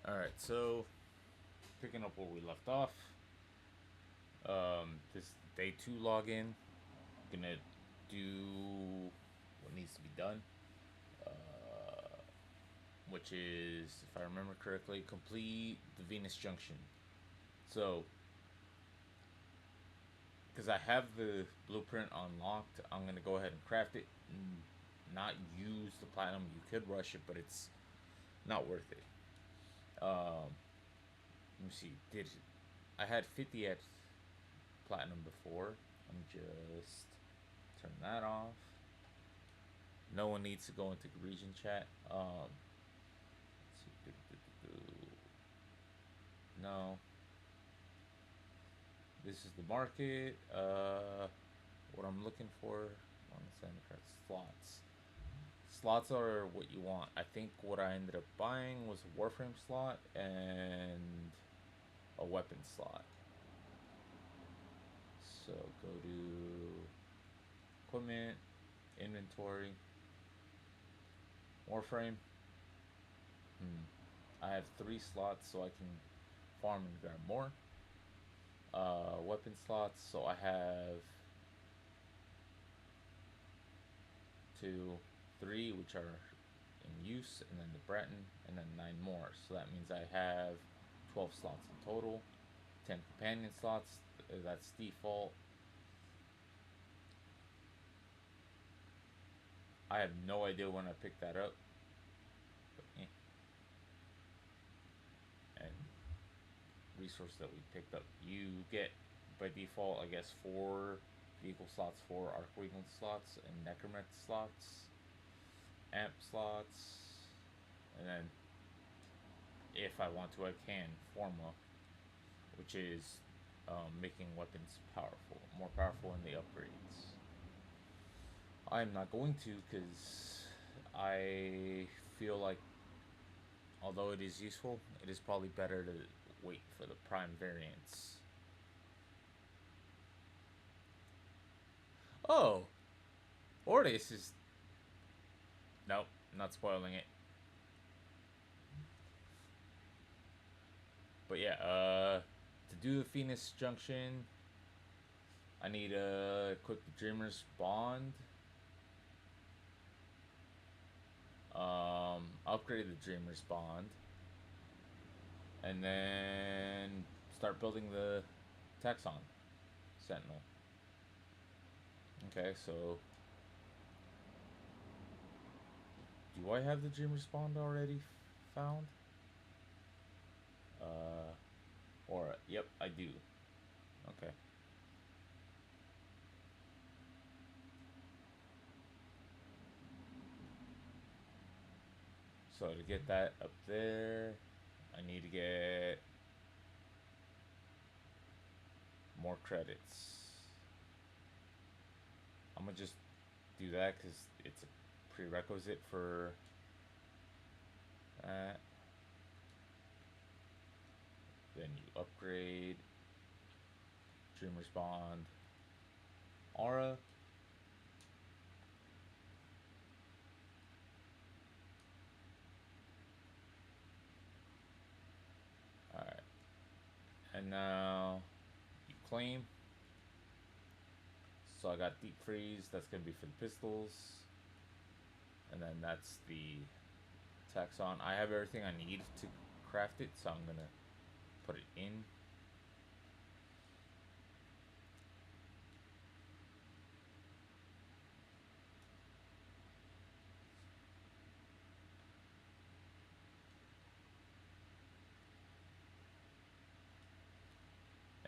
Alright, so picking up where we left off. This is day 2 login. Gonna do what needs to be done. Which is, if I remember correctly, complete the Venus Junction. So, because I have the blueprint unlocked, I'm gonna go ahead and craft it. And not use the platinum. You could rush it, but it's not worth it. Let me see. Did I had 50 at platinum before? I'm just turn that off. No one needs to go into region chat. Let's see. No. This is the market. What I'm looking for on the center card slots. Slots are what you want. I think what I ended up buying was a Warframe slot and a weapon slot. So go to equipment, inventory, Warframe. I have 3 slots so I can farm and grab more. Weapon slots, so I have 2, 3 which are in use, and then the Breton, and then 9 more. So that means I have 12 slots in total. 10 companion slots, that's default. I have no idea when I picked that up. But, and resource that we picked up. You get, by default, I guess, 4 vehicle slots, 4 Archwing slots, and Necromech slots, Amp slots, and then, if I want to, I can Forma, which is making weapons powerful, more powerful in the upgrades. I'm not going to, because I feel like, although it is useful, it is probably better to wait for the prime variants. Oh! Ordeus is... Nope, not spoiling it. But yeah, to do the Venus Junction, I need to equip the Dreamer's Bond. Upgrade the Dreamer's Bond. And then start building the Taxon Sentinel. Okay, so do I have the Dreamer's Bond already found? Or, yep, I do. Okay. So to get that up there, I need to get more credits. I'm gonna just do that because it's a prerequisite for that. Then you upgrade Dreamer's Bond, Aura. Alright. And now you claim. So I got Deep Freeze, that's going to be for the pistols. And then that's the Taxon. I have everything I need to craft it, so I'm going to put it in.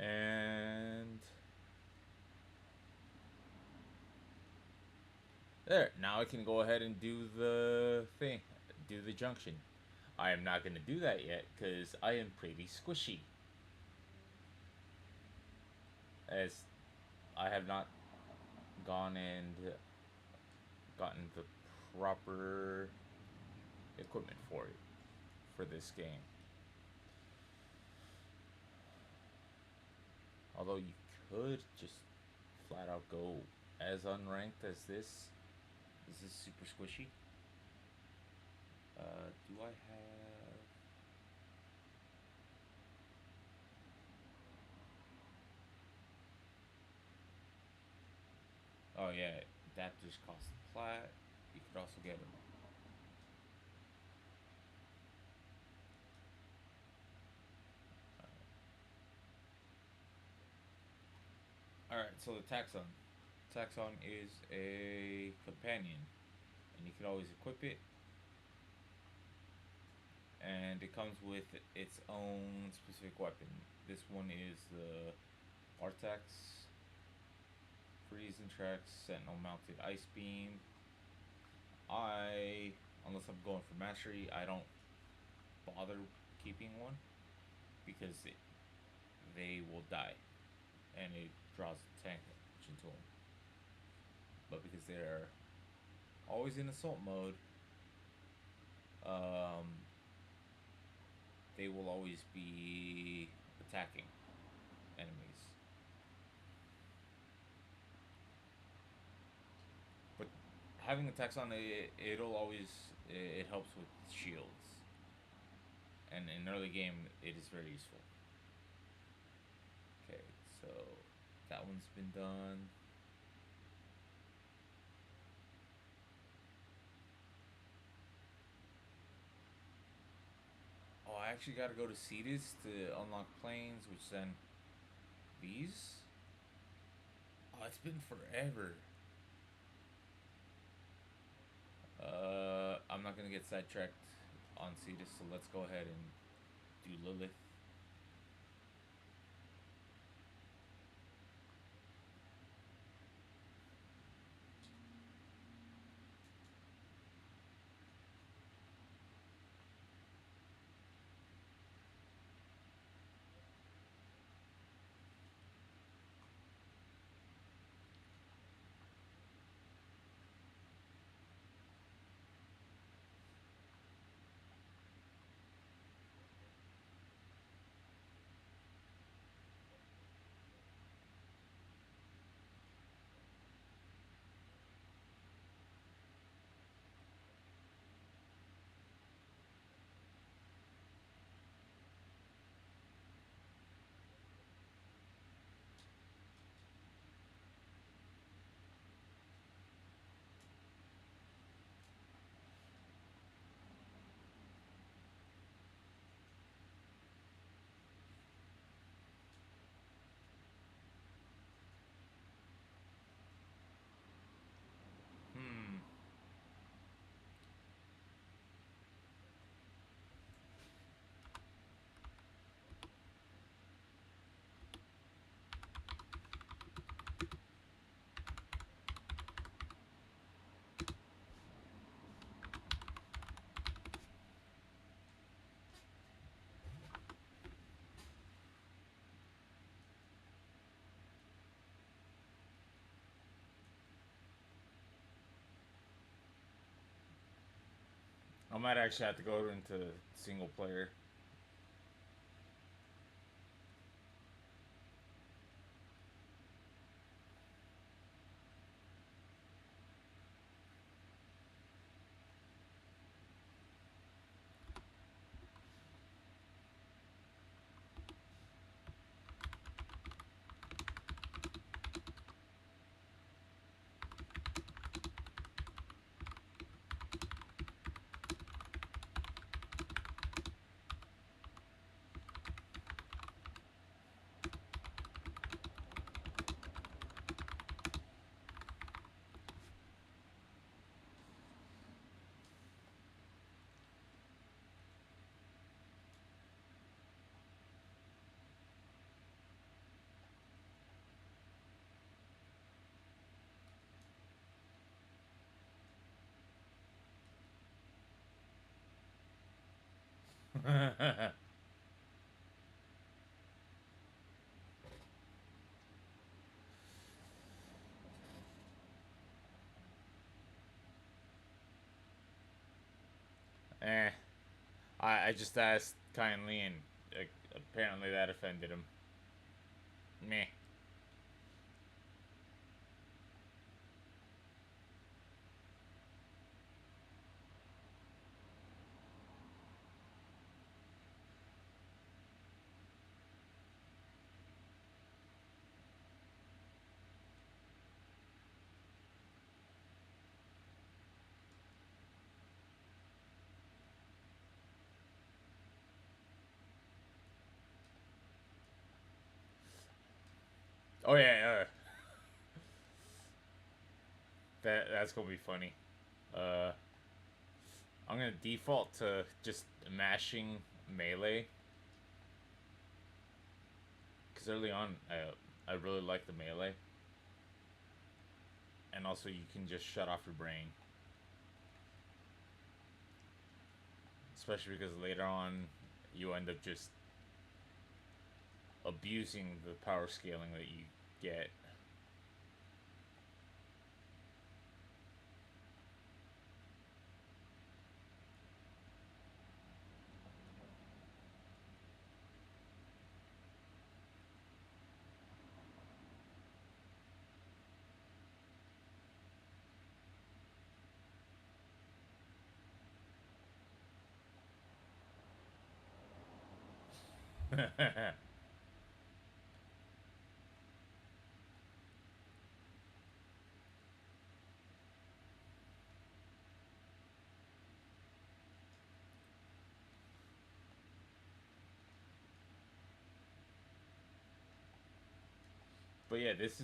And there, now I can go ahead and do the thing, do the junction. I am not going to do that yet because I am pretty squishy, as I have not gone and gotten the proper equipment for it for this game. Although you could just flat out go as unranked as this. This is super squishy. Do I have... Oh yeah, that just costs plat. You could also get them. All right, so the taxon. Taxon is a companion, and you can always equip it, and it comes with its own specific weapon. This one is the Artax, freeze and tracks, sentinel mounted ice beam. Unless I'm going for mastery, I don't bother keeping one because they will die, and it draws tank into them. But because they're always in assault mode, um, they will always be attacking enemies. But having attacks on it, it'll always it helps with shields, and in early game, it is very useful. Okay, so that one's been done. Oh, I actually got to go to Cetus to unlock planes, which then these. Oh, it's been forever. I'm not gonna get sidetracked on Cetus, so let's go ahead and do Lilith. Hmm. I might actually have to go into single player. Eh. I just asked kindly, and apparently that offended him. Meh. Oh yeah, that's gonna be funny. Uh, I'm gonna default to just mashing melee because early on I really like the melee, and also you can just shut off your brain, especially because later on you end up just abusing the power scaling that you get. But yeah, this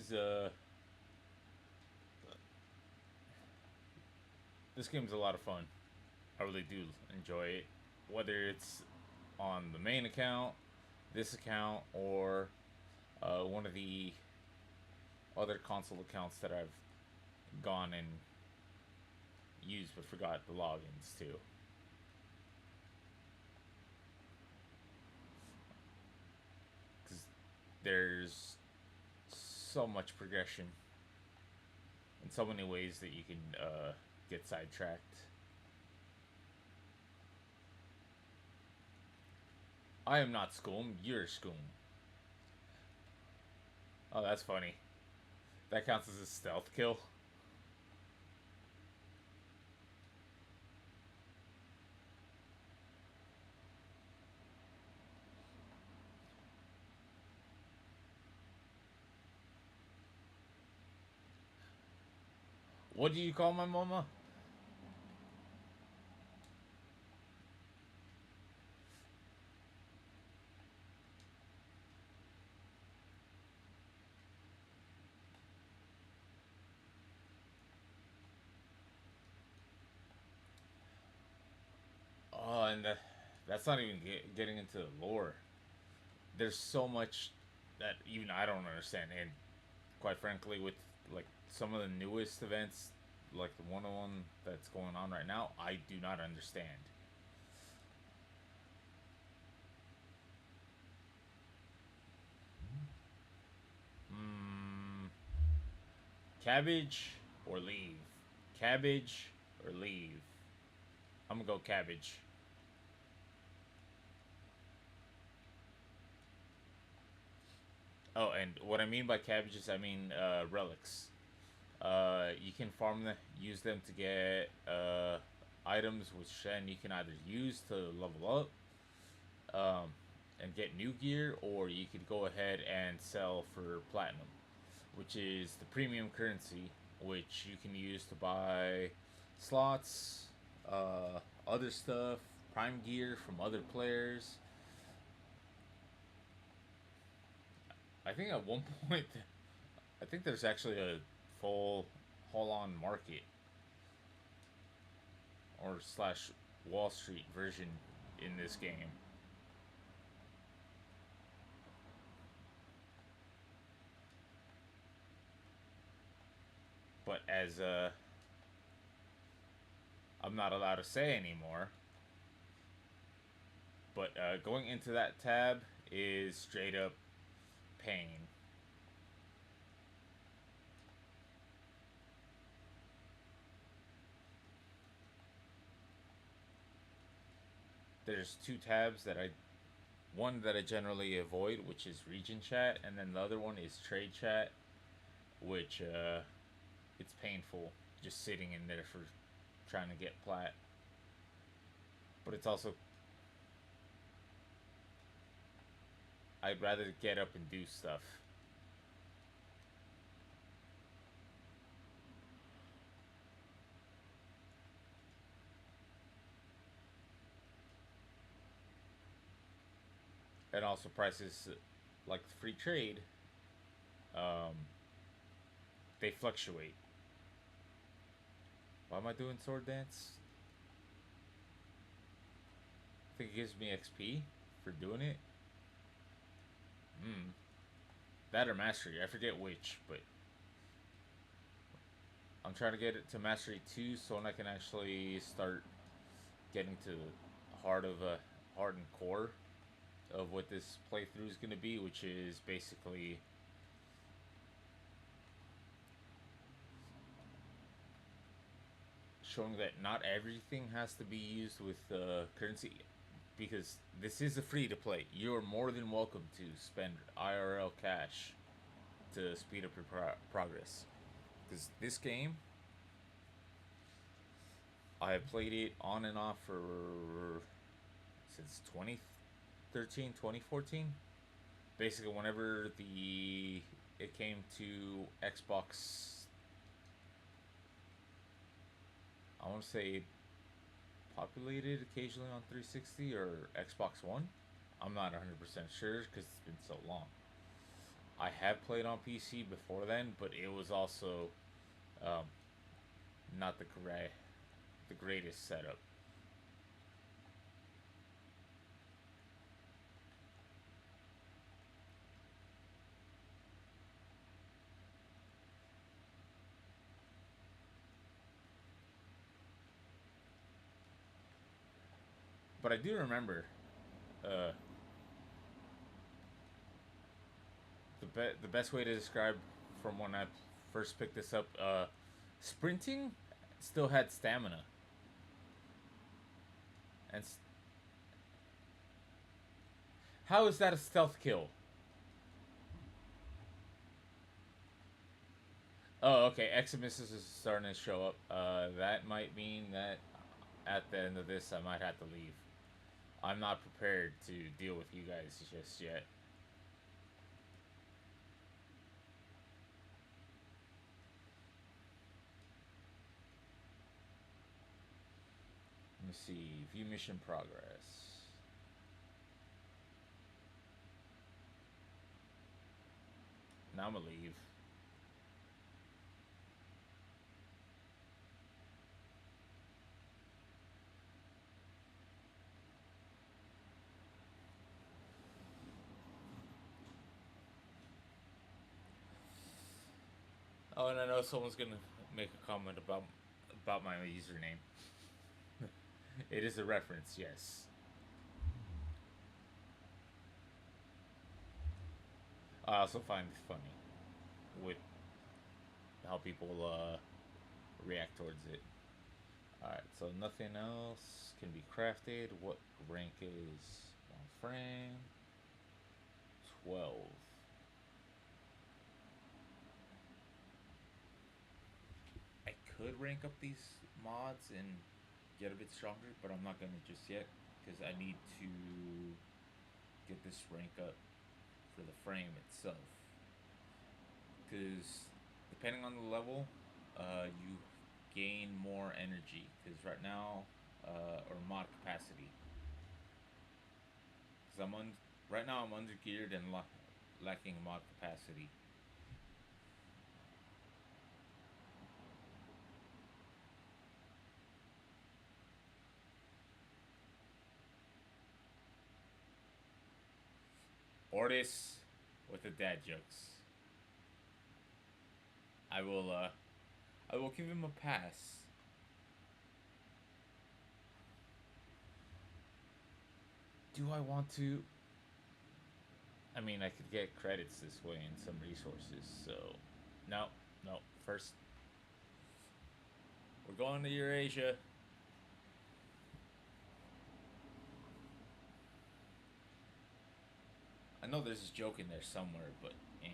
game's a lot of fun. I really do enjoy it, whether it's on the main account, this account, or one of the other console accounts that I've gone and used but forgot the logins to. Because there's so much progression in so many ways that you can get sidetracked. I am not Scoom, you're Scoom. Oh, that's funny. That counts as a stealth kill. What do you call my mama? Oh, and that's not even getting into the lore. There's so much that even I don't understand, and quite frankly, with like some of the newest events, like the one that's going on right now, I do not understand. Mm, cabbage or leave? Cabbage or leave? I'm gonna go cabbage. Oh, and what I mean by cabbages, I mean relics. You can farm them, use them to get items, which then you can either use to level up and get new gear, or you could go ahead and sell for platinum, which is the premium currency, which you can use to buy slots, other stuff, prime gear from other players. I think at one point, I think there's actually a full on market or slash Wall Street version in this game. But as I'm not allowed to say anymore, but going into that tab is straight up pain. There's two tabs that I one that I generally avoid, which is region chat, and then the other one is trade chat, which it's painful just sitting in there for trying to get plat. But it's also I'd rather get up and do stuff. And also prices like free trade um, they fluctuate. Why am I doing sword dance? I think it gives me XP for doing it. Hmm. That or mastery. I forget which, but I'm trying to get it to mastery 2 so I can actually start getting to heart and core of what this playthrough is going to be, which is basically showing that not everything has to be used with currency, because this is a free to play. You're more than welcome to spend IRL cash to speed up your progress. Because this game, I have played it on and off for since 2013, 2014. Basically, whenever it came to Xbox, I want to say populated occasionally on 360 or Xbox One. I'm not 100% sure because it's been so long. I have played on PC before then, but it was also um, not the greatest setup. But I do remember uh, the best way to describe from when I first picked this up. Sprinting still had stamina, and how is that a stealth kill? Oh, okay. Eximus is starting to show up. That might mean that at the end of this, I might have to leave. I'm not prepared to deal with you guys just yet. Let me see. View mission progress. Now I'm gonna leave. Oh, and I know someone's gonna make a comment about my username. It is a reference, yes. I also find it funny with how people react towards it. Alright, so nothing else can be crafted. What rank is Warframe? 12. I could rank up these mods and get a bit stronger, but I'm not gonna just yet because I need to get this rank up for the frame itself. Because depending on the level, you gain more energy. Because right now, or mod capacity. Because right now I'm under geared and lacking mod capacity. Ortis with the dad jokes. I will give him a pass. Do I want to? I mean, I could get credits this way and some resources, so... No, no. First, we're going to Eurasia. I know there's a joke in there somewhere, but eh.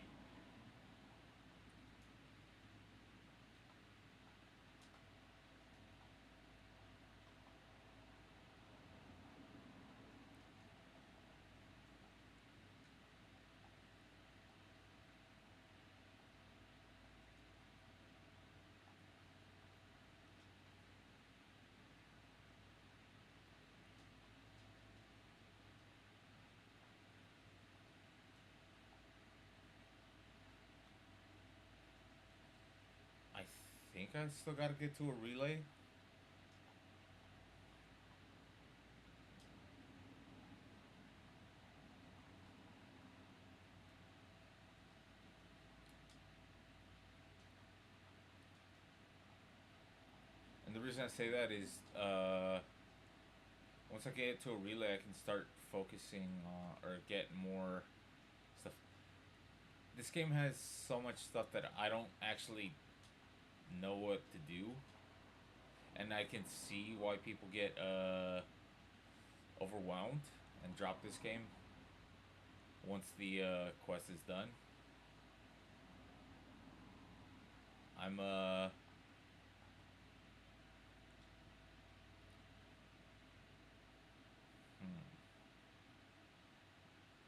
think I still gotta get to a relay. And the reason I say that is, once I get to a relay, I can start focusing or get more stuff. This game has so much stuff that I don't actually know what to do, and I can see why people get overwhelmed and drop this game once the quest is done. I'm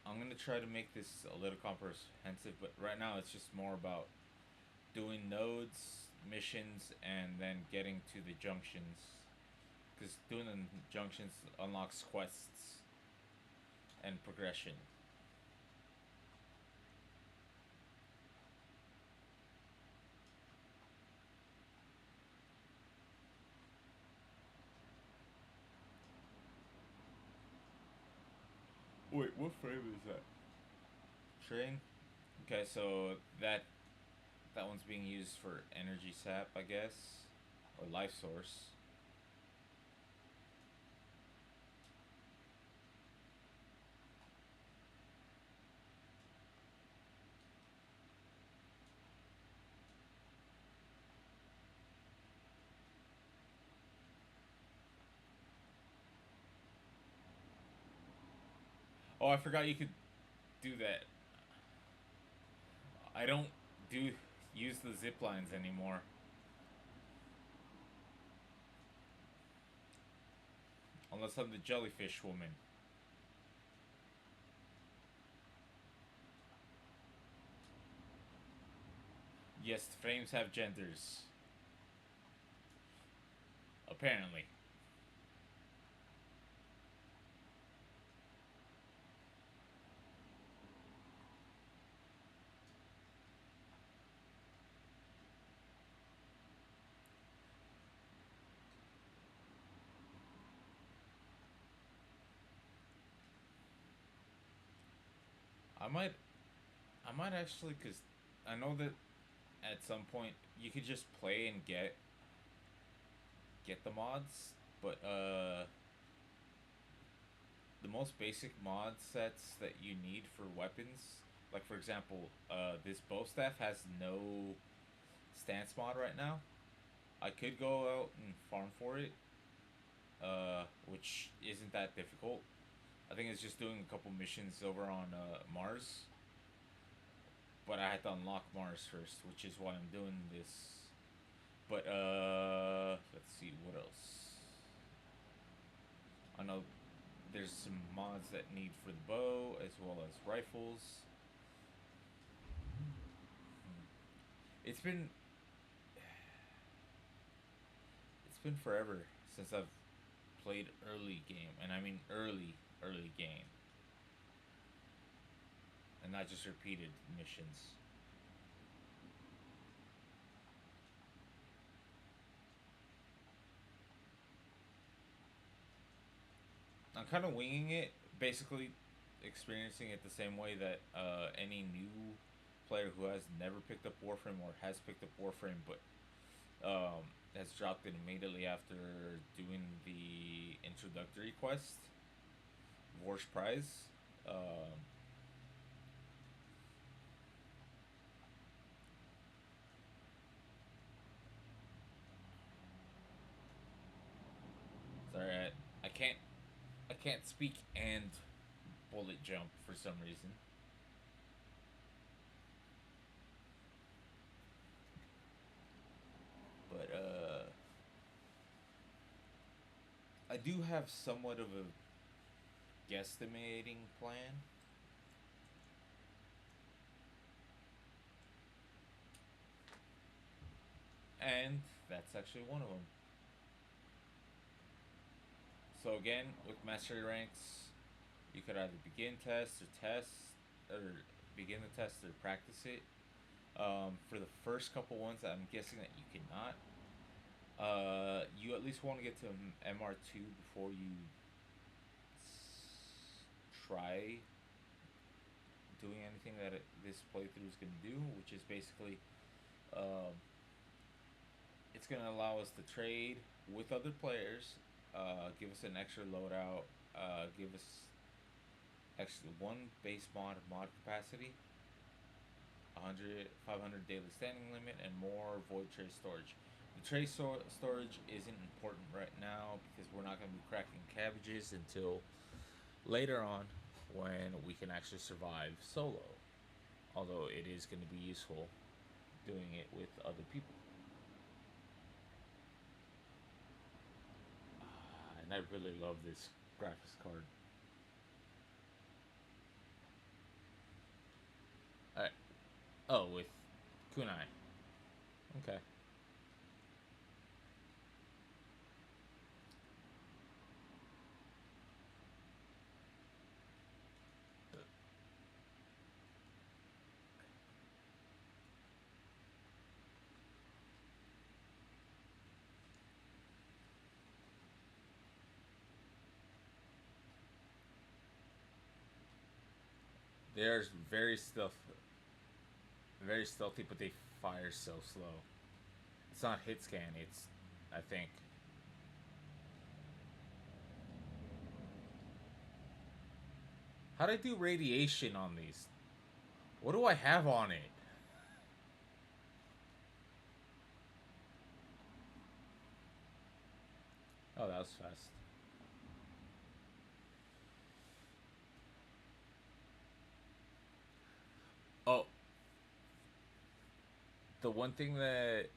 I'm gonna try to make this a little comprehensive, but right now it's just more about doing nodes, missions, and then getting to the junctions. Because doing the junctions unlocks quests and progression. Wait, what frame is that? Train? Okay, so that one's being used for energy sap, I guess, or life source. Oh, I forgot you could do that. I don't do use the zip lines anymore. Unless I'm the jellyfish woman. Yes, frames have genders. Apparently. I might I might actually, cause I know that at some point you could just play and get the mods, but the most basic mod sets that you need for weapons, like for example, this bow staff has no stance mod right now. I could go out and farm for it, which isn't that difficult. I think it's just doing a couple missions over on Mars, but I had to unlock Mars first, which is why I'm doing this. But let's see what else. I know there's some mods that need for the bow as well as rifles. It's been it's been forever since I've played early game, and I mean early game, and not just repeated missions. I'm kind of winging it, basically experiencing it the same way that any new player who has never picked up Warframe or has picked up Warframe but has dropped it immediately after doing the introductory quest, Vor's Prize. Um, Sorry, I can't speak and bullet jump for some reason. But I do have somewhat of a guesstimating plan. And that's actually one of them. So again, with mastery ranks, you could either begin test or begin the test or practice it. For the first couple ones, I'm guessing that you cannot. You at least want to get to MR2 before you try doing anything that this playthrough is going to do, which is basically um, it's going to allow us to trade with other players, give us an extra loadout, give us extra one base mod capacity, 500 daily standing limit, and more void tray storage. The tray storage isn't important right now because we're not going to be cracking cabbages until later on when we can actually survive solo. Although it is going to be useful doing it with other people. And I really love this graphics card. Alright. Oh, with kunai. Okay. They're very stealthy, but they fire so slow. It's not hit scan. It's, I think. How do I do radiation on these? What do I have on it? Oh, that was fast. Oh, the one thing that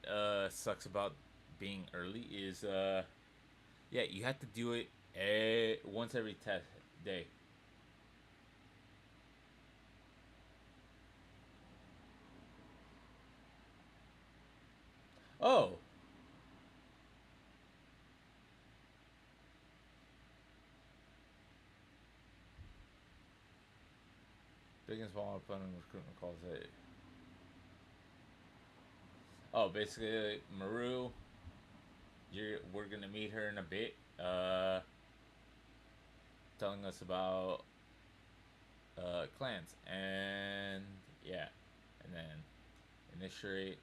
sucks about being early is yeah, you have to do it once every day. Oh, big and small opponent recruitment calls it. Oh, basically, Maru, we're gonna meet her in a bit. Telling us about clans and yeah, and then initiate.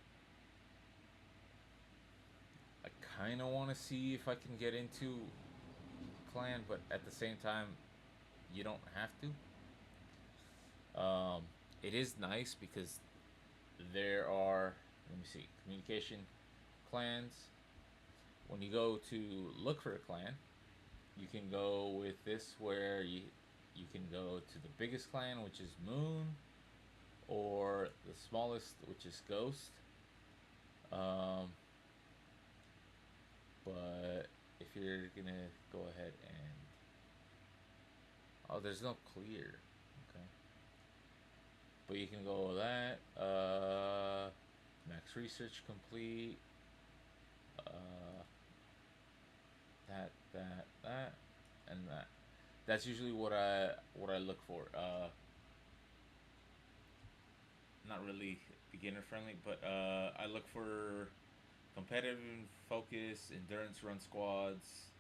I kind of want to see if I can get into clan, but at the same time, you don't have to. It is nice because there are, let me see, communication clans. When you go to look for a clan, you can go with this where you can go to the biggest clan, which is Moon, or the smallest, which is Ghost. Um, but if you're gonna go ahead and, oh, there's no clear. Okay, but you can go with that. Max research complete. Uh, that, and that. That's usually what I look for. Not really beginner friendly, but I look for competitive focus, endurance run squads,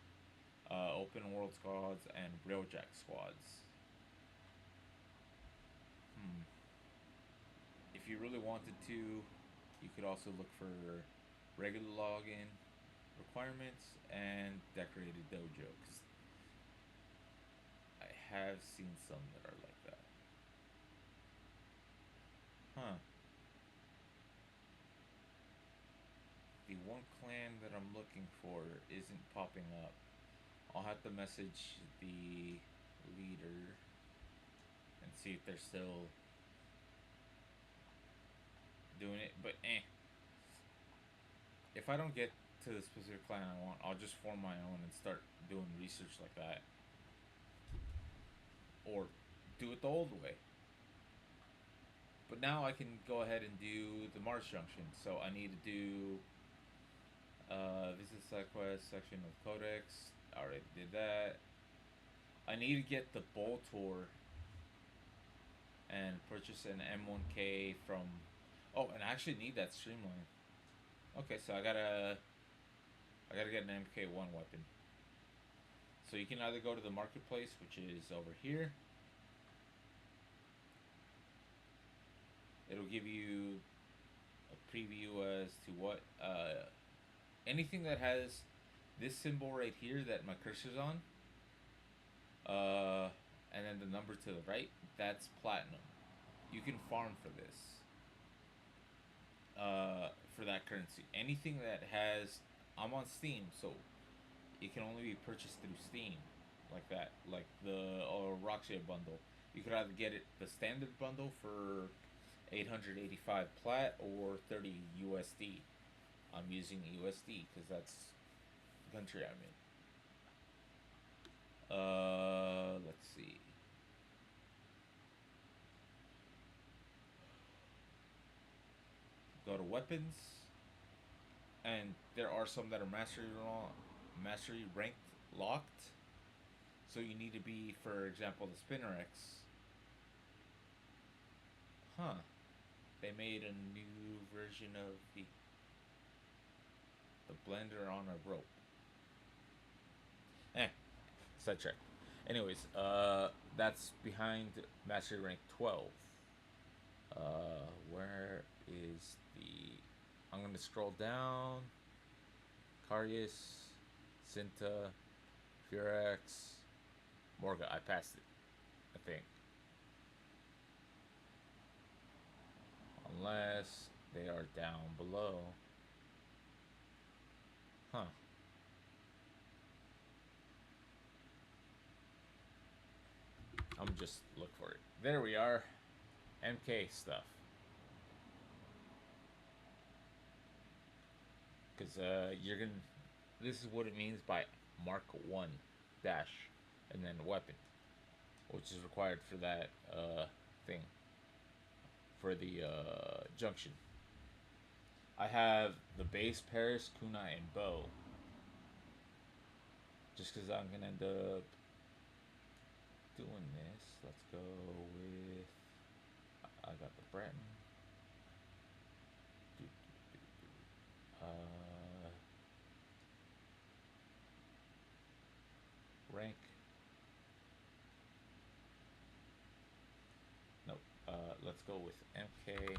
open world squads, and railjack squads. Hmm. If you really wanted to, you could also look for regular login requirements and decorated dojo. 'Cause I have seen some that are like that. Huh. The one clan that I'm looking for isn't popping up. I'll have to message the leader and see if they're still doing it. But if I don't get to the specific clan I want, I'll just form my own and start doing research like that, or do it the old way. But now I can go ahead and do the Mars Junction. So I need to do visit side quest section of Codex. I already did that. I need to get the Boltor and purchase an M1K from. Oh, and I actually need that streamline. Okay, so I gotta get an MK1 weapon. So you can either go to the marketplace, which is over here. It'll give you a preview as to what anything that has this symbol right here that my cursor's on, and then the number to the right. That's platinum. You can farm for this. For that currency, anything that has, I'm on Steam, so it can only be purchased through Steam, like that, like the Roxia bundle. You could either get it the standard bundle for 885 plat or 30 USD. I'm using USD because that's the country I'm in. Let's see. Go to weapons, and there are some that are mastery ranked locked. So you need to be, for example, the Spinner X. Huh. They made a new version of the blender on a rope. Sidetrack. Anyways, that's behind Mastery Rank 12. Where is the... I'm gonna scroll down. Carius, Cinta, Furax, Morga. I passed it, I think. Unless they are down below. Huh. I'm just look for it. There we are. MK stuff. Because you're gonna... This is what it means by Mark 1 dash and then weapon, which is required for that thing, for the junction. I have the base, Paris, kunai, and bow. Just because I'm gonna end up doing this. Let's go with... I got the Breton. Rank. Nope. Let's go with MK.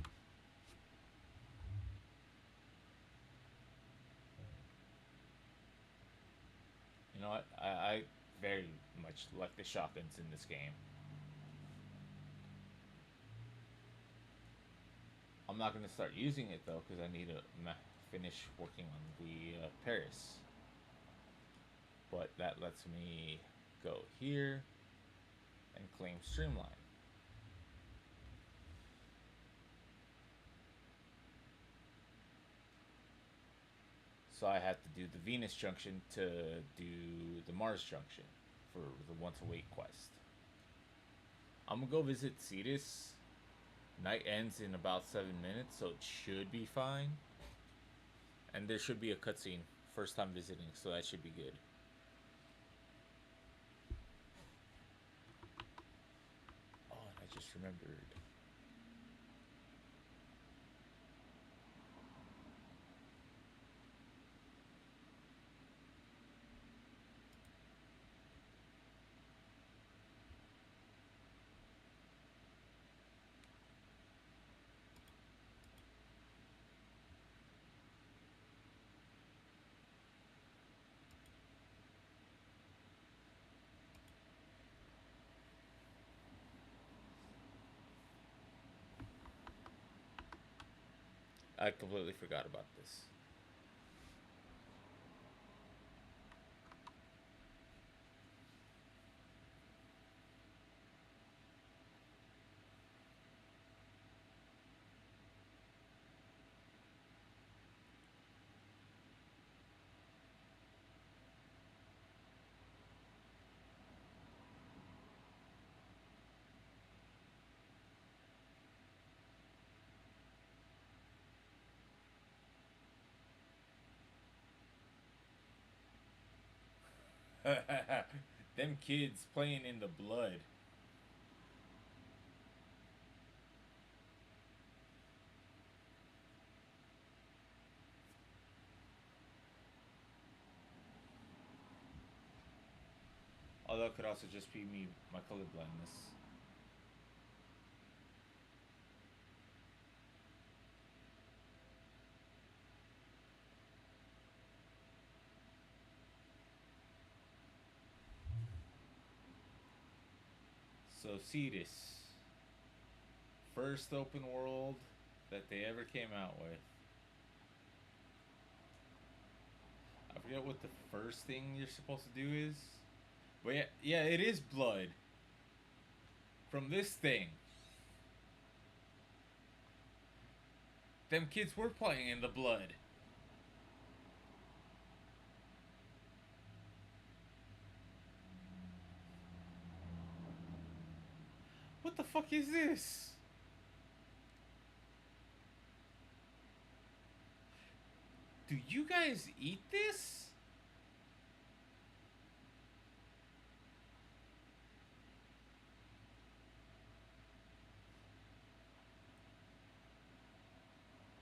You know what? I very much like the shotguns in this game. I'm not going to start using it though because I need to finish working on the Paris. But that lets me go here and claim Streamline. So I have to do the Venus junction to do the Mars junction for the once a week quest. I'm gonna go visit Cetus. Night ends in about 7 minutes, so it should be fine. And there should be a cutscene first time visiting, so that should be good. Oh, and I just remembered. I completely forgot about this. Them kids playing in the blood. Although it could also just be me, my color blindness. So Cetus, first open world that they ever came out with. I forget what the first thing you're supposed to do is. But yeah, it is blood. From this thing. Them kids were playing in the blood. What the fuck is this? Do you guys eat this?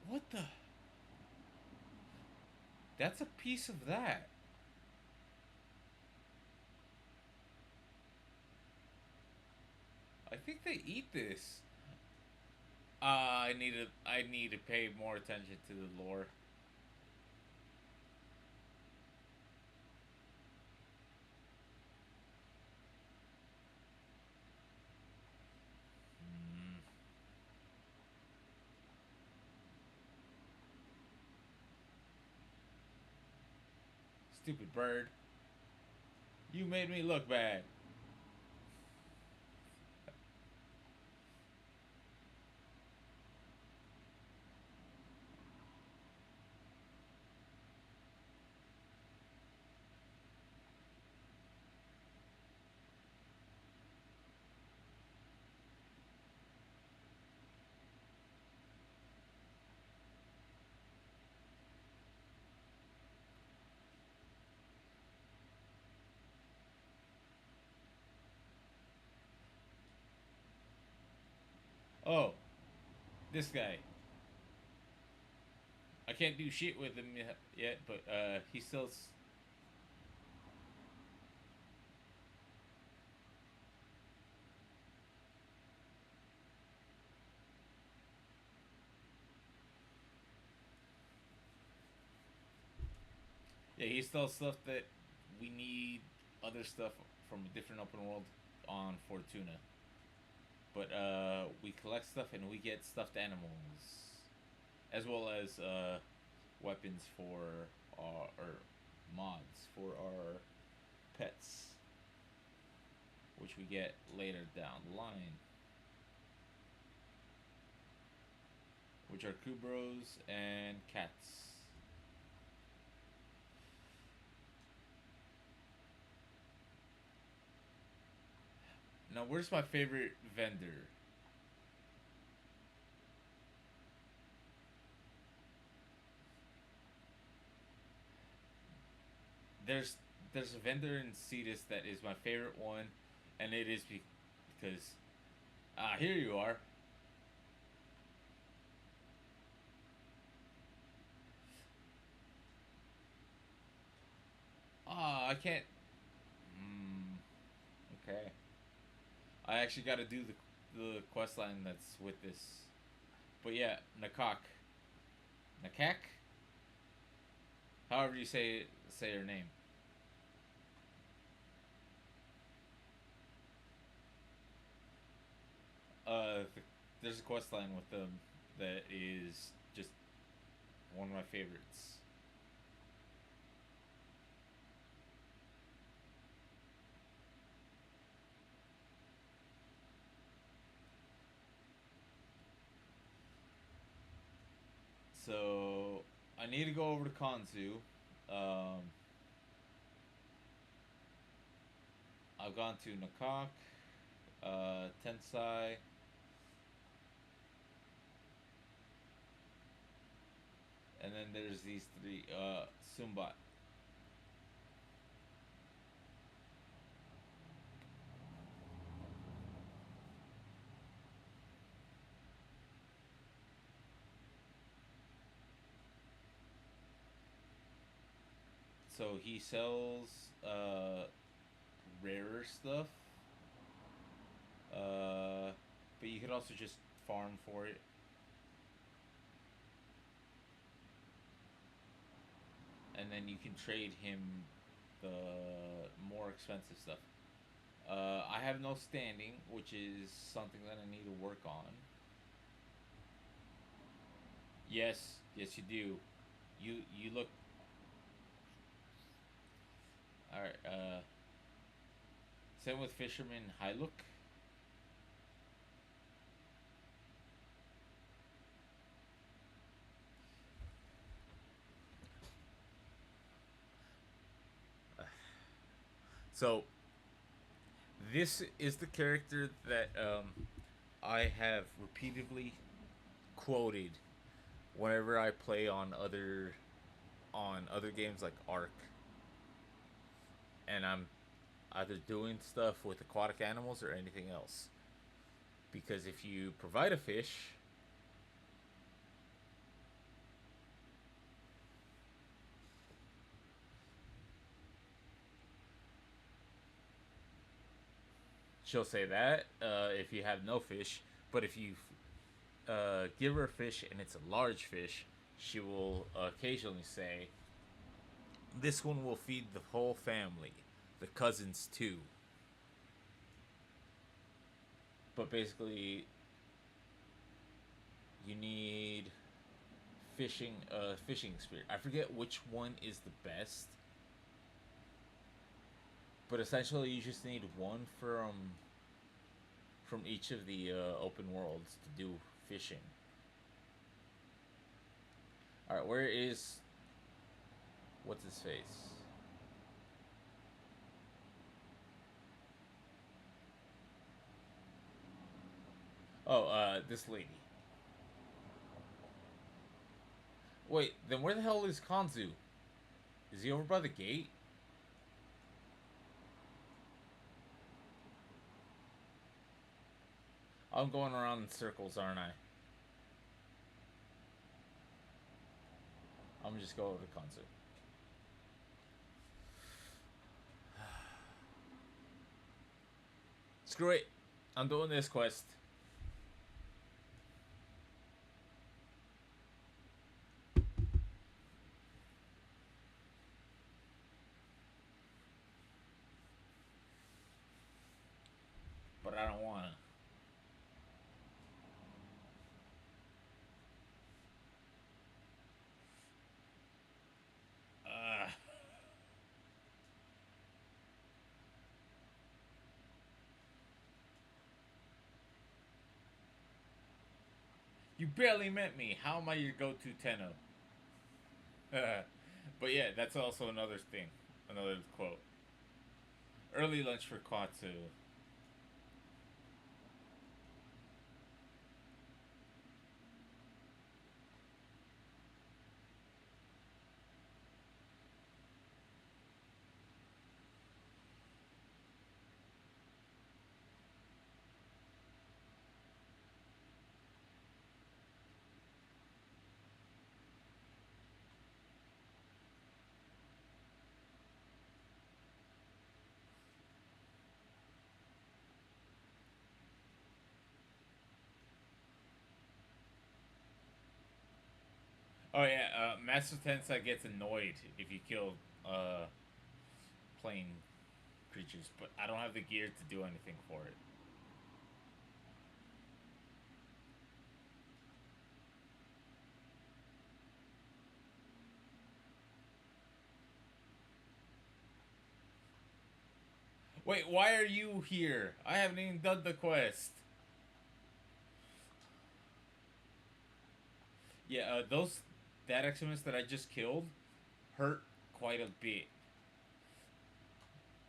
What the? That's a piece of that. I think they eat this. I need to pay more attention to the lore. Hmm. Stupid bird. You made me look bad. Oh, this guy. I can't do shit with him yet, but he still. Yeah, he sells stuff that we need other stuff from a different open world on Fortuna. But we collect stuff and we get stuffed animals, as well as weapons for our or mods for our pets, which we get later down the line, which are Kubros and cats. Now, where's my favorite vendor? There's there's a vendor in Cetus that is my favorite one, and it is because here you are. I can't. Mm, okay. I actually got to do the quest line that's with this. But yeah, Nakak. Nakak? However you say her name. There's a quest line with them that is just one of my favorites. So I need to go over to Kanzu. Um, I've gone to Nakak, Tensai, and then there's these three. Sumbat. So he sells rarer stuff. But you could also just farm for it. And then you can trade him the more expensive stuff. I have no standing, which is something that I need to work on. Yes, yes, you do. You look. All right. Same with Fisherman High Look. So this is the character that I have repeatedly quoted whenever I play on other games like Ark, and I'm either doing stuff with aquatic animals or anything else. Because if you provide a fish, she'll say that. If you have no fish, but if you give her a fish and it's a large fish, she will occasionally say, "This one will feed the whole family, the cousins too." But basically, you need fishing experience. I forget which one is the best, but essentially you just need one from each of the open worlds to do fishing. All right, where is what's his face? Oh, this lady. Wait, then where the hell is Kanzu? Is he over by the gate? I'm going around in circles, aren't I? I'm gonna just go over to Kanzu. Screw it. I'm doing this quest. But I don't wanna. Uh, you barely met me. How am I your go-to Tenno? But yeah, that's also another thing. Another quote. Early lunch for Kwatsu. Oh yeah, Master Tensei gets annoyed if you kill uh, plane creatures, but I don't have the gear to do anything for it. Wait, why are you here? I haven't even done the quest. Yeah, those that Eximus that I just killed hurt quite a bit.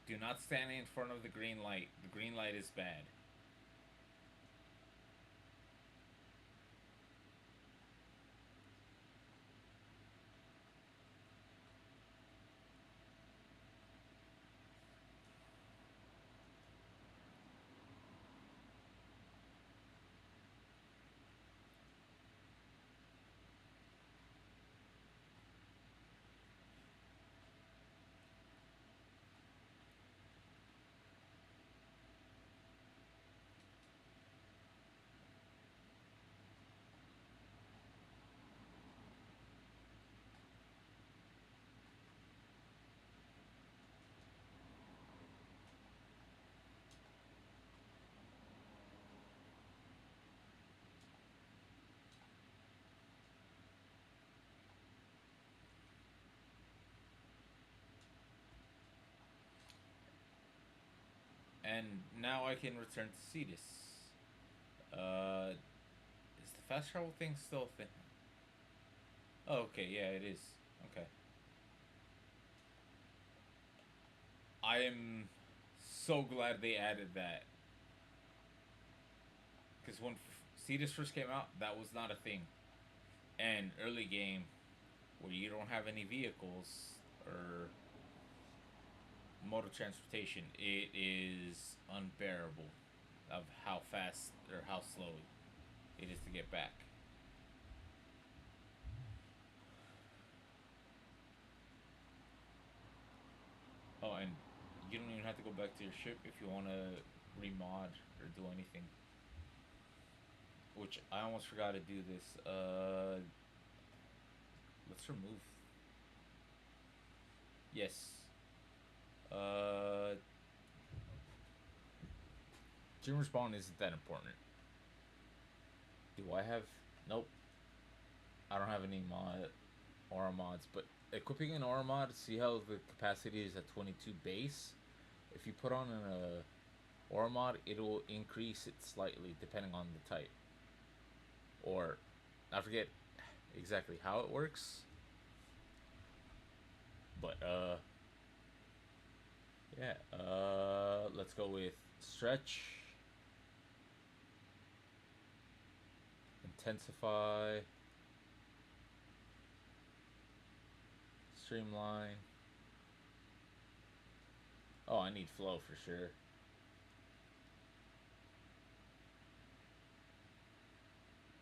Do not stand in front of the green light. The green light is bad. And now I can return to Cetus. Is the fast travel thing still a thing? Oh, okay, yeah, it is. Okay. I am so glad they added that. Because when Cetus first came out, that was not a thing. And early game, where you don't have any vehicles or mode of transportation, it is unbearable of how fast or how slow it is to get back. Oh, and you don't even have to go back to your ship if you want to remod or do anything. Which I almost forgot to do this. Let's remove. Yes. Uh, Gym respawn isn't that important. Do I have? Nope. I don't have any aura mods, but equipping an aura mod, see how the capacity is at 22 base? If you put on an aura mod, it'll increase it slightly depending on the type. Or, I forget exactly how it works. But, yeah, let's go with stretch, intensify, streamline. Oh, I need flow for sure.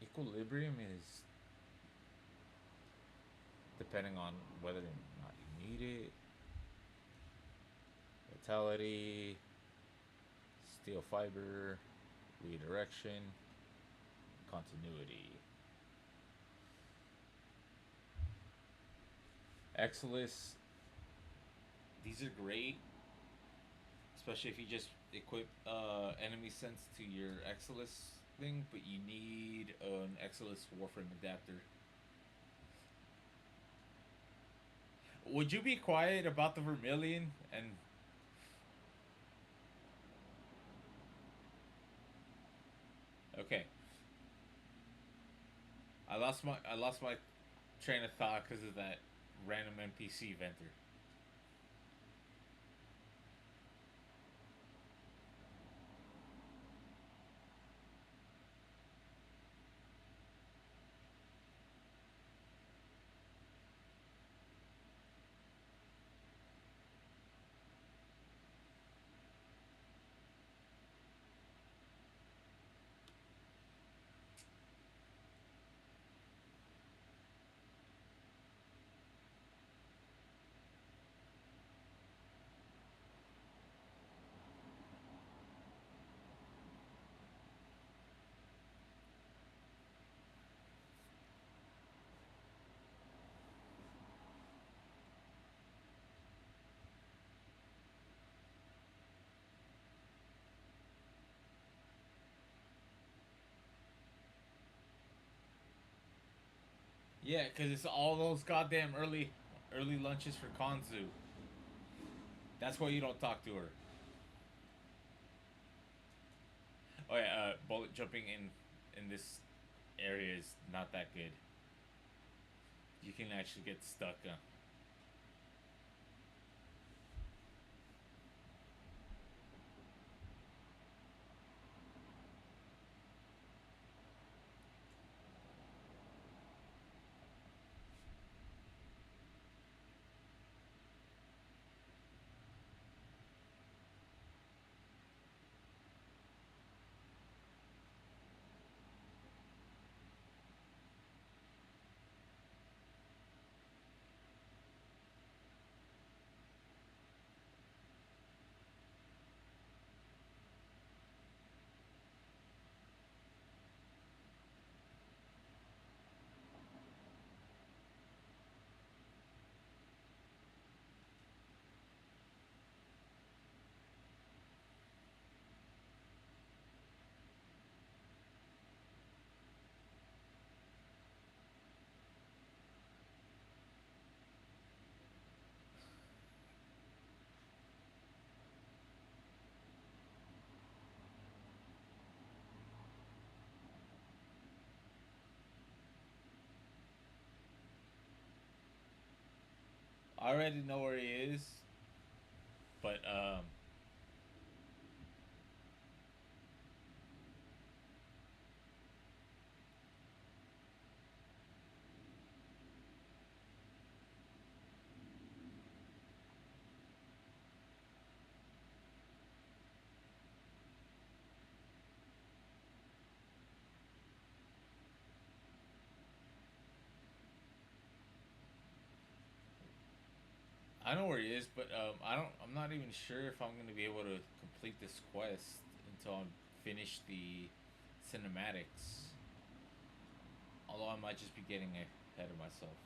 Equilibrium is depending on whether or not you need it. Vitality, steel fiber, redirection, continuity. Exilus, these are great, especially if you just equip enemy sense to your Exilus thing, but you need an Exilus Warframe adapter. Would you be quiet about the Vermilion and okay. I lost my train of thought because of that random NPC venter. Yeah, because it's all those goddamn early lunches for Konzu. That's why you don't talk to her. Oh yeah, bullet jumping in this area is not that good. You can actually get stuck. I already know where he is, but I know where he is, but I don't. I'm not even sure if I'm gonna be able to complete this quest until I finish the cinematics. Although I might just be getting ahead of myself.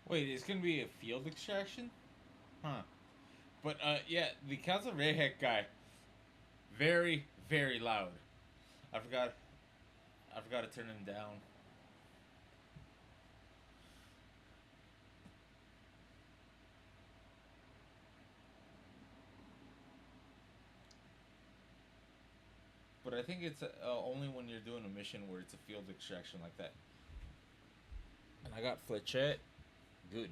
Wait, it's gonna be a field extraction? Huh. But yeah, the Council Redhead guy, very, very loud. I forgot I forgot to turn him down. But I think it's only when you're doing a mission where it's a field extraction like that. And I got Fletchette. Good.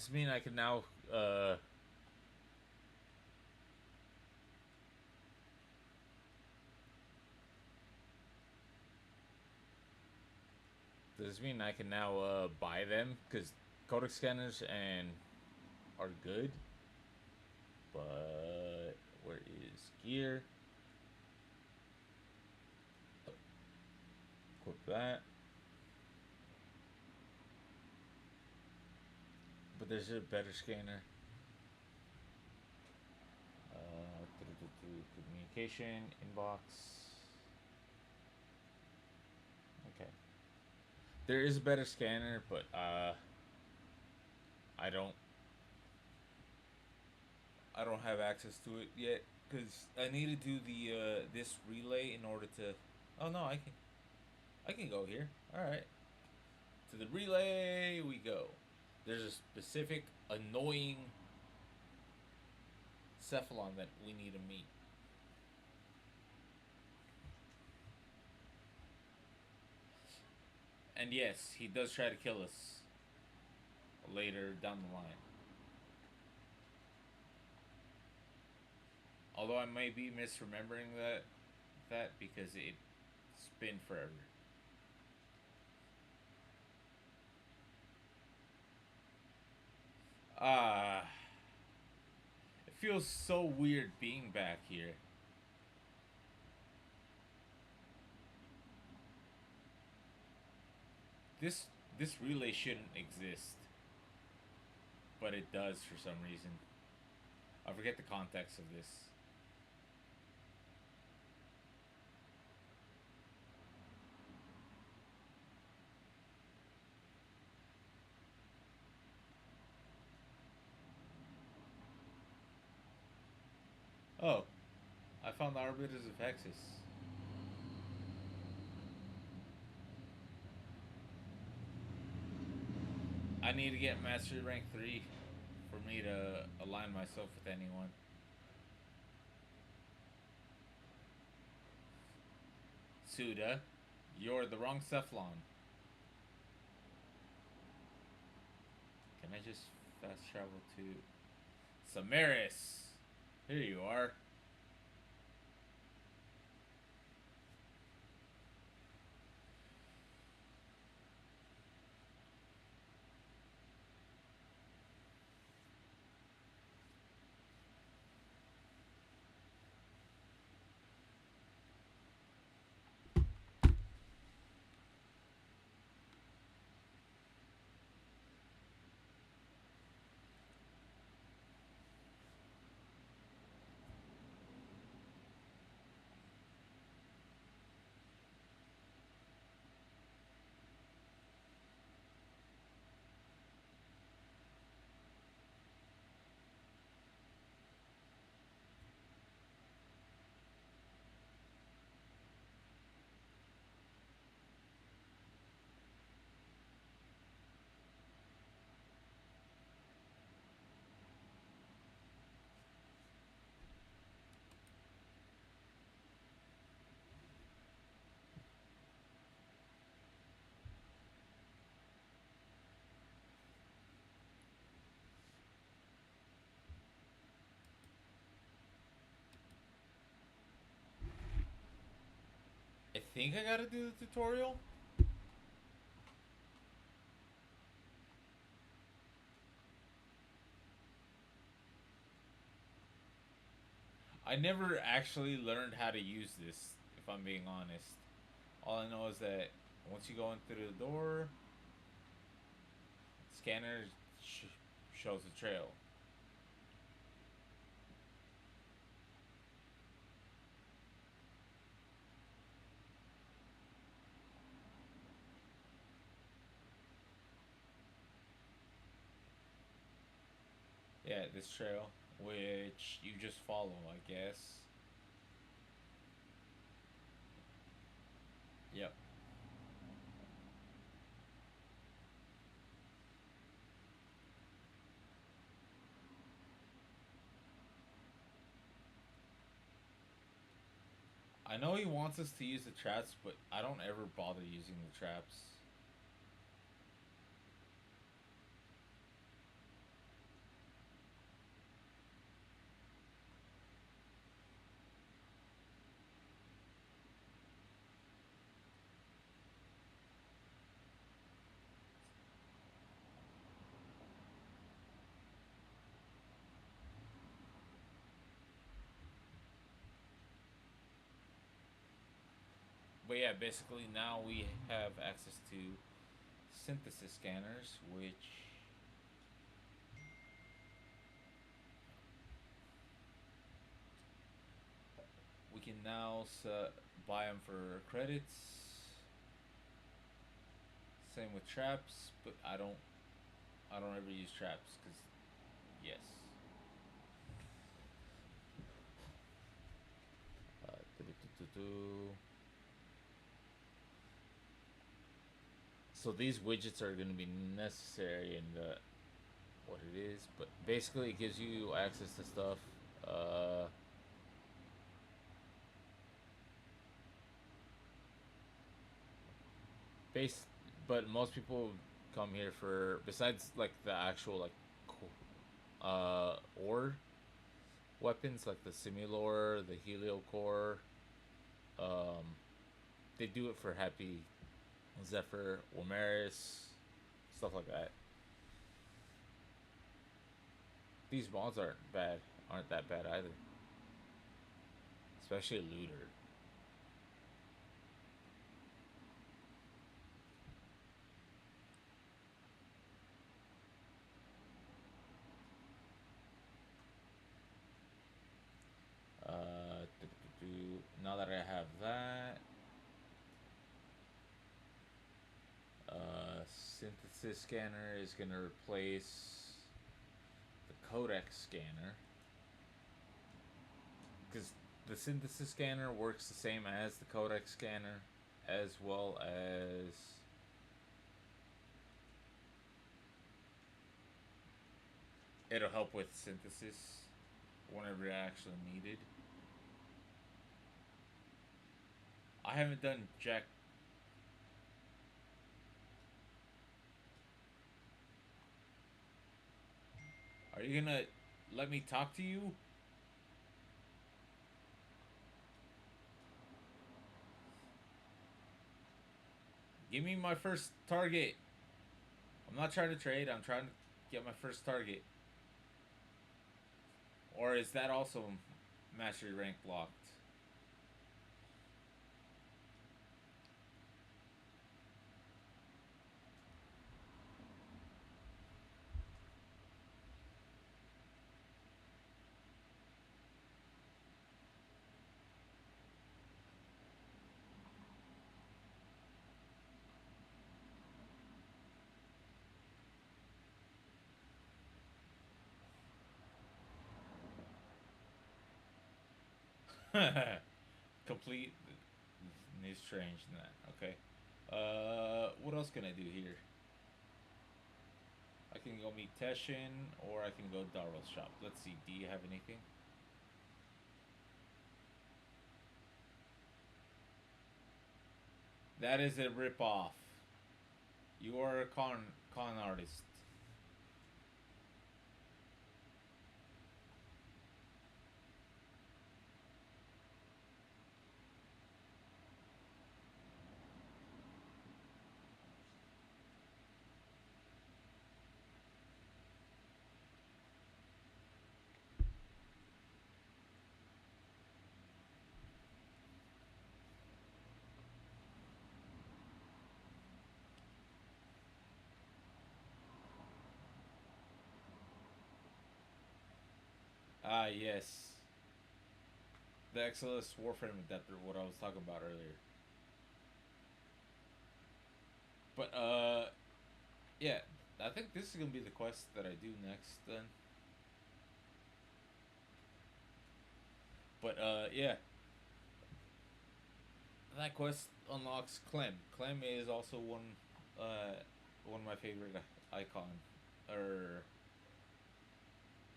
this mean I can now does this mean I can now buy them? Because codec scanners and are good, but where is gear? Equip that. But there's a better scanner. Communication inbox. Okay. There is a better scanner, but I don't have access to it yet because I need to do the this relay in order to. Oh no, I can go here. All right, to the relay we go. There's a specific annoying cephalon that we need to meet. And yes, he does try to kill us later down the line. Although I may be misremembering that because it's been forever. It feels so weird being back here. This relay shouldn't exist, but it does for some reason. I forget the context of this. Oh, I found the Arbiters of Hexus. I need to get Mastery Rank 3 for me to align myself with anyone. Suda, you're the wrong Cephalon. Can I just fast travel to Samaris? Here you are. I think I gotta do the tutorial. I never actually learned how to use this, if I'm being honest. All I know is that once you go in through the door, scanner shows a trail. Yeah, this trail, which you just follow, I guess. Yep. I know he wants us to use the traps, but I don't ever bother using the traps. But yeah, basically now we have access to synthesis scanners, which we can now buy them for credits. Same with traps, but I don't ever use traps because yes. So these widgets are going to be necessary in the what it is, but basically it gives you access to stuff. Uh, base, but most people come here for besides like the actual like ore weapons like the Simulor, the Heliocore. Um, they do it for Happy Zephyr, Omeris, stuff like that. These mods aren't that bad either, especially Looter. Now that I have that, synthesis scanner is gonna replace the codec scanner because the synthesis scanner works the same as the codec scanner, as well as it'll help with synthesis whenever actually needed. I haven't done jack. Are you gonna let me talk to you? Give me my first target. I'm not trying to trade. I'm trying to get my first target. Or is that also mastery rank blocked? Complete new strange than that. Okay. What else can I do here? I can go meet Teshin, or I can go Darrell's shop. Let's see. Do you have anything? That is a ripoff. You are a con artist. Ah, yes. The Exodus Warframe adapter, what I was talking about earlier. But, yeah. I think this is gonna be the quest that I do next then. But, yeah. That quest unlocks Clem. Clem is also one of my favorite icon, or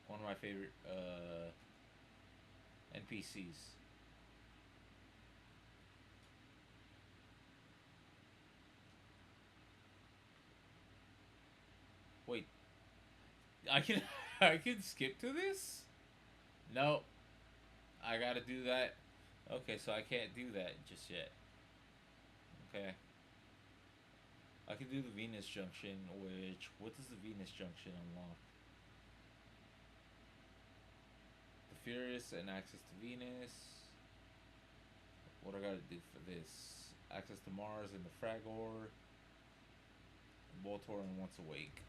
one of my favorite NPCs. Wait, I can I can skip to this? No, I gotta do that. Okay, so I can't do that just yet. Okay, I can do the Venus Junction. Which what does the Venus Junction unlock? The Furious and access to Venus. What I gotta do for this? Access to Mars and the Fragor. Voltor and Once Awake.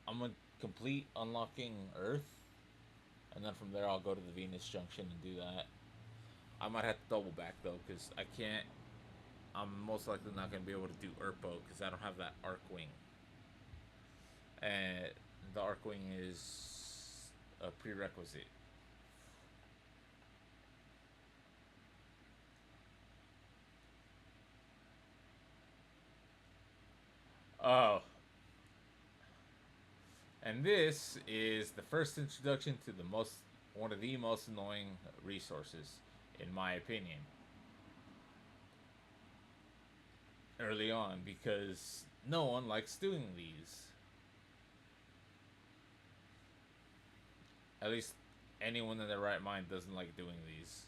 I'm gonna complete unlocking Earth, and then from there I'll go to the Venus Junction and do that. I might have to double back though, because I can't. I'm most likely not gonna be able to do Urpo because I don't have that arc wing. And the arc wing is a prerequisite. Oh, and this is the first introduction to the most one of the most annoying resources, in my opinion. Early on, because no one likes doing these. At least anyone in their right mind doesn't like doing these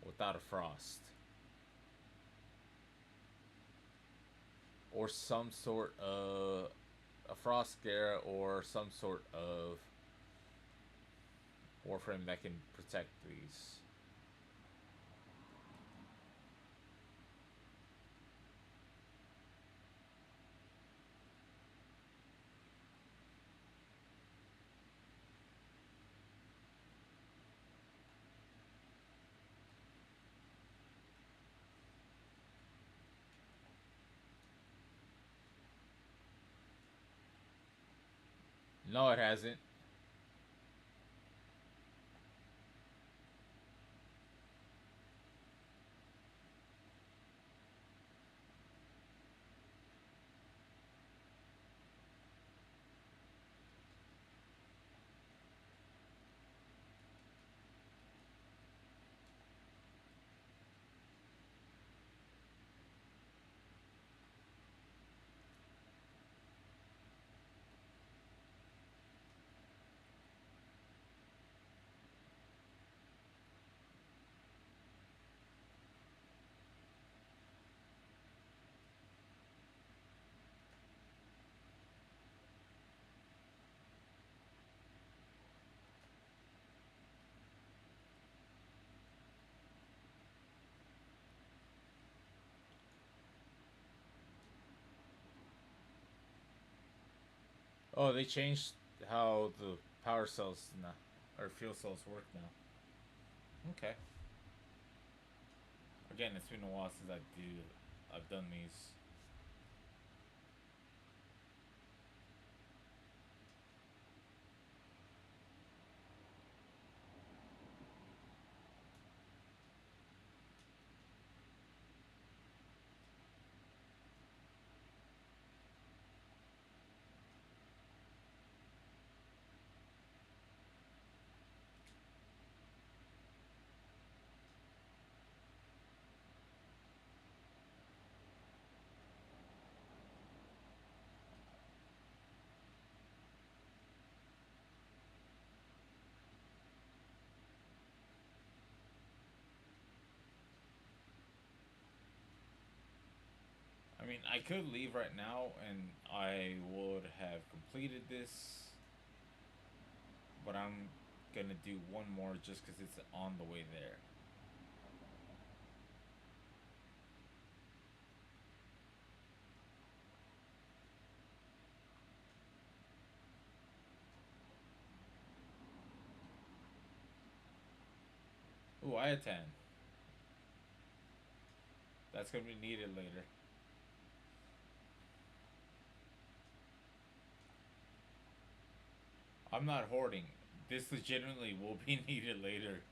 without a frost. Or some sort of a frost scare or some sort of Warframe that can protect these. No, it hasn't. Oh, they changed how the power cells now, or fuel cells work now. Okay. Again, it's been a while since I've done these. I mean, I could leave right now and I would have completed this, but I'm gonna do one more just because it's on the way there. Ooh, I had 10. That's gonna be needed later. I'm not hoarding. This legitimately will be needed later.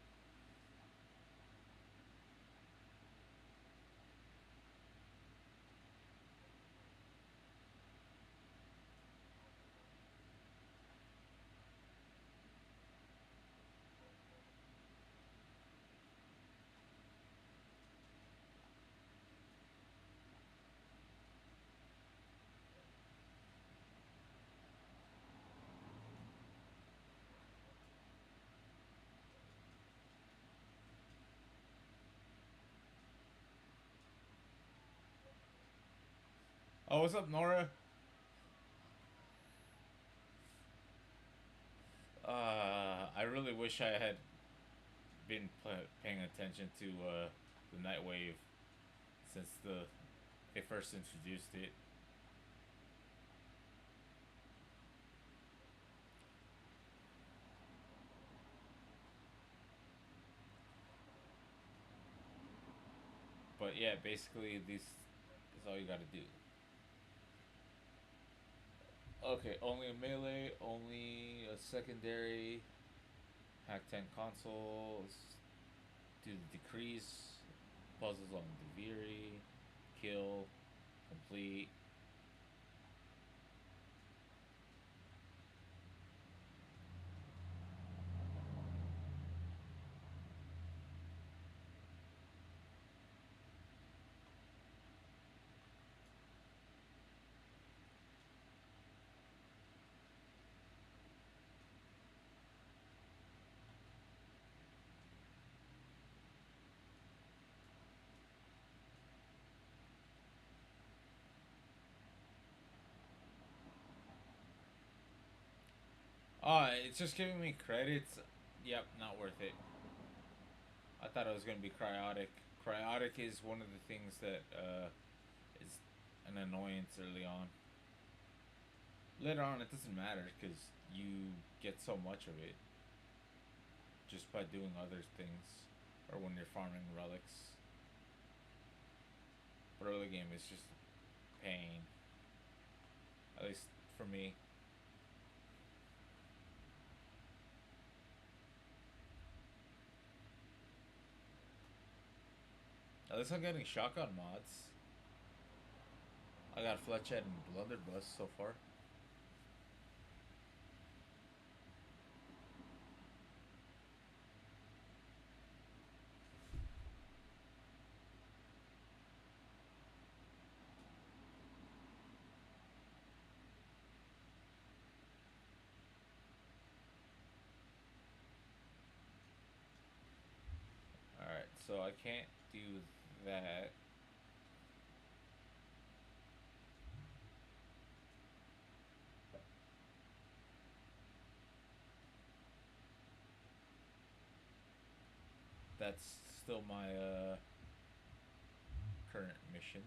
Oh, what's up, Nora? I really wish I had been paying attention to the Night Wave since they first introduced it. But yeah, basically this is all you gotta do. Okay, only a melee, only a secondary, hack 10 consoles, do the decrease, puzzles on Deviri, kill, complete. It's just giving me credits. Yep, not worth it. I thought it was gonna be cryotic. Cryotic is one of the things that is an annoyance early on. Later on, it doesn't matter because you get so much of it just by doing other things or when you're farming relics. But early game is just pain. At least for me. At least I'm getting shotgun mods. I got Fletchhead and Blunderbuss so far. Alright, so I can't do that. That's still my current mission.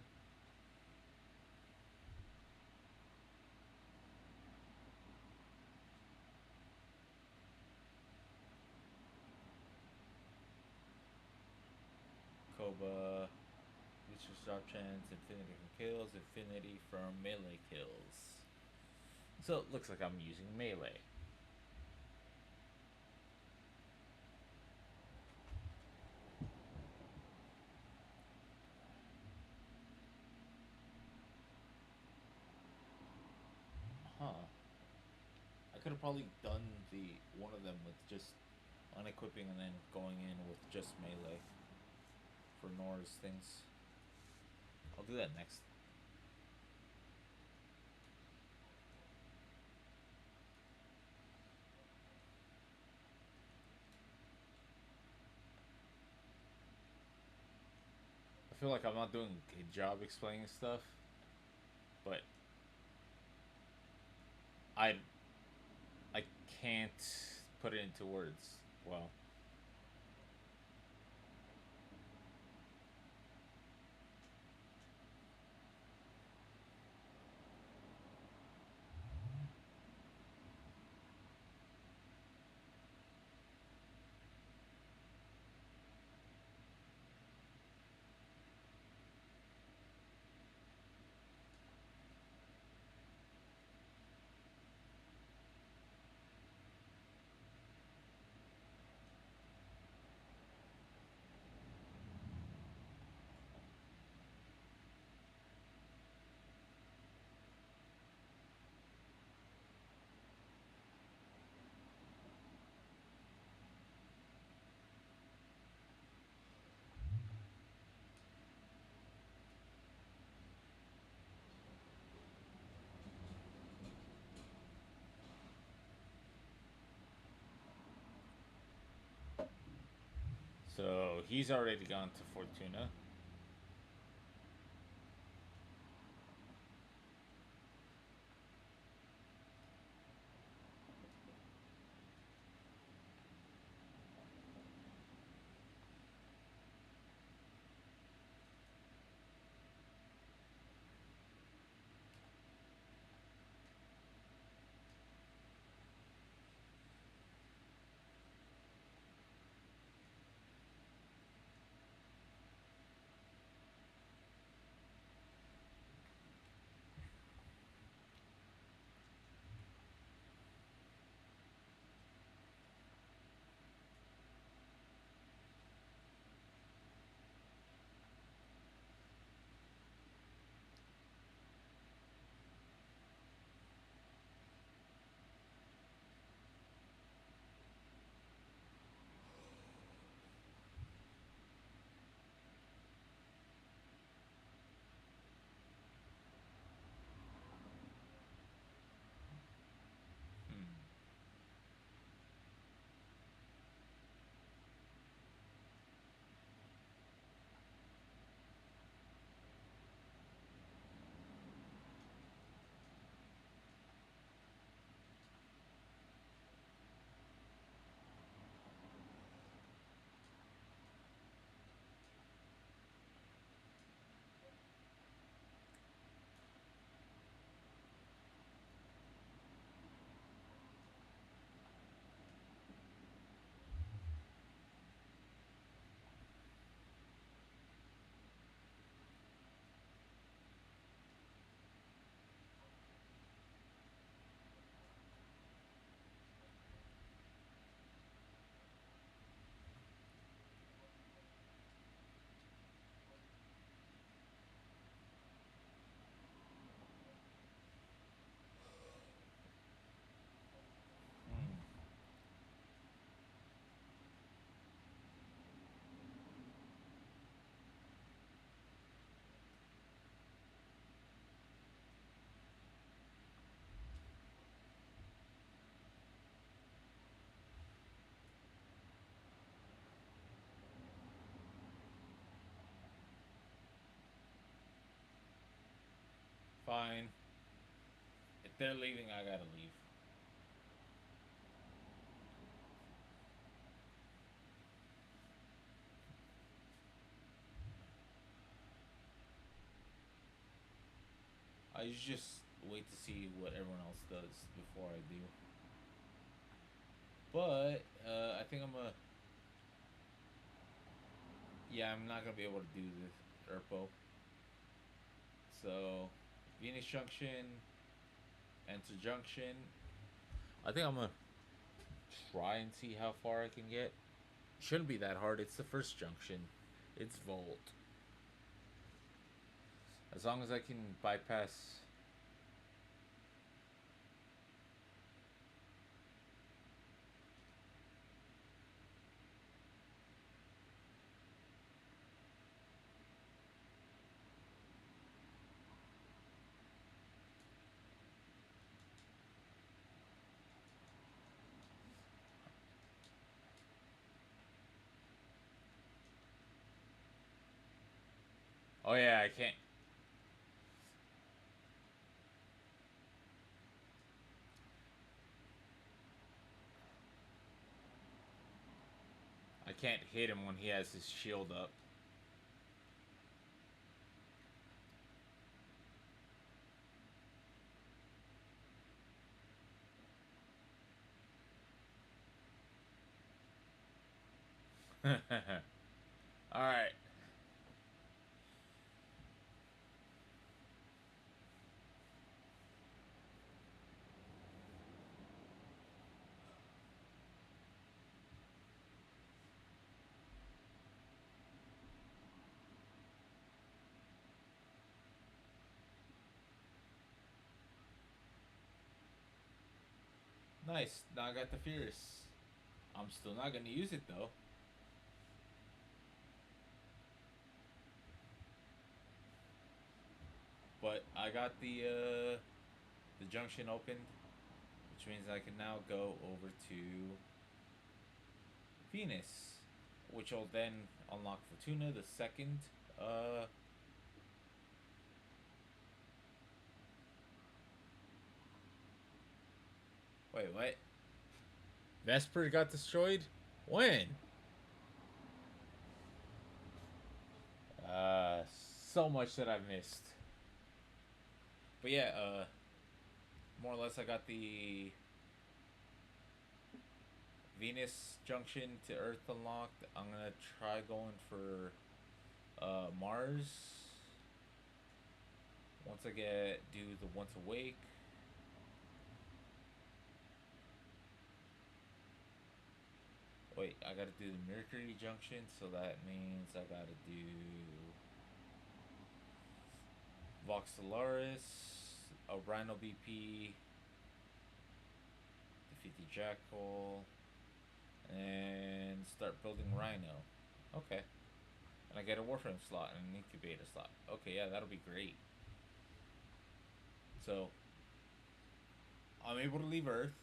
Koba, research drop chance, infinity from kills, infinity from melee kills. So it looks like I'm using melee. Huh. I could have probably done the one of them with just unequipping and then going in with just melee for Nora's things. I'll do that next. I feel like I'm not doing a good job explaining stuff, but I I can't put it into words well. So he's already gone to Fortuna. Fine. If they're leaving, I gotta leave. I just wait to see what everyone else does before I do. But I think I'm a. Yeah, I'm not gonna be able to do this Erpo. So, Venus Junction, Enter Junction. I think I'm gonna try and see how far I can get. Shouldn't be that hard. It's the first junction. It's Volt. As long as I can bypass. Oh yeah, I can't. I can't hit him when he has his shield up. All right. Nice. Now I got the Fierce. I'm still not gonna use it though. But I got the junction opened, which means I can now go over to Venus, which will then unlock Fortuna, the second. Wait, what? Vesper got destroyed? When? Uh, so much that I've missed. But yeah, more or less I got the Venus junction to Earth unlocked. I'm gonna try going for Mars. Once I do the Once Awake. Wait, I gotta do the Mercury junction, so that means I gotta do Vox Solaris, a Rhino BP, defeat the Jackal, and start building Rhino. Okay. And I get a Warframe slot and an Incubator slot. Okay, yeah, that'll be great. So, I'm able to leave Earth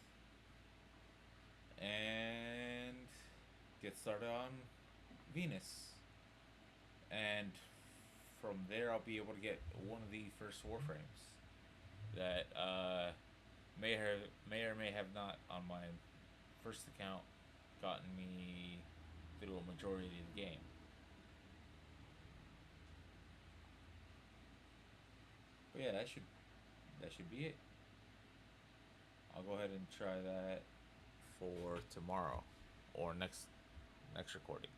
and get started on Venus. And from there, I'll be able to get one of the first Warframes that may or may have not on my first account gotten me through a majority of the game. But yeah, that should be it. I'll go ahead and try that for tomorrow or next recording.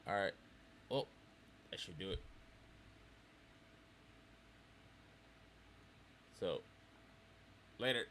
All right. Well, that should do it. So, later.